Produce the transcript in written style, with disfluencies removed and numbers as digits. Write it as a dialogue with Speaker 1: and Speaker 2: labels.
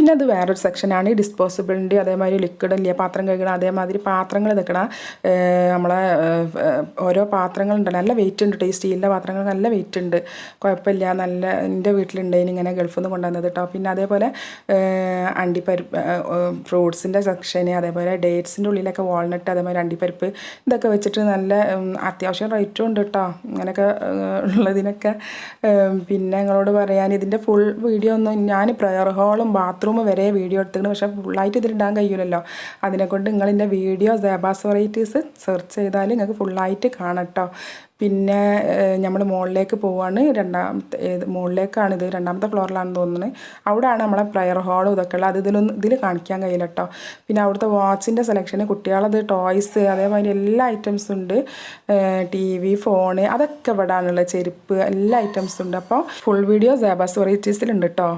Speaker 1: പിന്നെ അത് വേറൊരു സെക്ഷനാണ് ഡിസ്പോസിബിളിൻ്റെ അതേമാതിരി ലിക്വിഡ് ഇല്ലേ പാത്രം കഴുകണം അതേമാതിരി പാത്രങ്ങൾ നിൽക്കണം നമ്മളെ ഓരോ പാത്രങ്ങളുണ്ട് നല്ല വെയിറ്റ് ഉണ്ട് കേട്ടോ ഈ സ്റ്റീലിൻ്റെ പാത്രങ്ങൾ നല്ല വെയിറ്റ് ഉണ്ട് കുഴപ്പമില്ല നല്ല എൻ്റെ വീട്ടിലുണ്ടായിന് ഇങ്ങനെ ഗൾഫിൽ നിന്ന് കൊണ്ടുവന്നത് കേട്ടോ പിന്നെ അതേപോലെ അണ്ടിപ്പരിപ്പ് ഫ്രൂട്ട്സിൻ്റെ സെക്ഷന് അതേപോലെ ഡേറ്റ്സിൻ്റെ ഉള്ളിലൊക്കെ വാൾനട്ട് അതേമാതിരി അണ്ടിപ്പരിപ്പ് ഇതൊക്കെ വെച്ചിട്ട് നല്ല അത്യാവശ്യം റേറ്റും ഉണ്ട് കേട്ടോ അങ്ങനെയൊക്കെ ഉള്ളതിനൊക്കെ പിന്നെ ഞങ്ങളോട് പറയാൻ ഇതിൻ്റെ ഫുൾ വീഡിയോ ഒന്നും ഞാൻ പ്രയർ ഹോളും ബാത്റൂം വരെ വീഡിയോ എടുത്തിട്ടുണ്ട് പക്ഷേ ഫുള്ളായിട്ട് ഇതിലിടാൻ കഴിയില്ലല്ലോ അതിനെക്കൊണ്ട് നിങ്ങളിൻ്റെ വീഡിയോ സേബാസ് വെറൈറ്റീസ് സെർച്ച് ചെയ്താൽ നിങ്ങൾക്ക് ഫുള്ളായിട്ട് കാണാം കേട്ടോ പിന്നെ നമ്മൾ മുകളിലേക്ക് പോവാണ് മുകളിലേക്കാണിത് രണ്ടാമത്തെ ഫ്ലോറിലാണെന്ന് തോന്നുന്നത് അവിടെയാണ് നമ്മളെ പ്രയർ ഹോളും ഇതൊക്കെ ഉള്ളത് ഇതിൽ കാണിക്കാൻ കഴിയില്ല കേട്ടോ പിന്നെ അവിടുത്തെ വാച്ചിൻ്റെ സെലക്ഷന് കുട്ടികളത് ടോയ്സ് അതേമാതിരി എല്ലാ ഐറ്റംസും ഉണ്ട് TV ഫോണ് അതൊക്കെ ഇവിടെ ആണുള്ളത് ചെരുപ്പ് എല്ലാ ഐറ്റംസും ഉണ്ട് അപ്പോൾ ഫുൾ വീഡിയോ സേബാസ് വെറൈറ്റീസിലുണ്ട് കേട്ടോ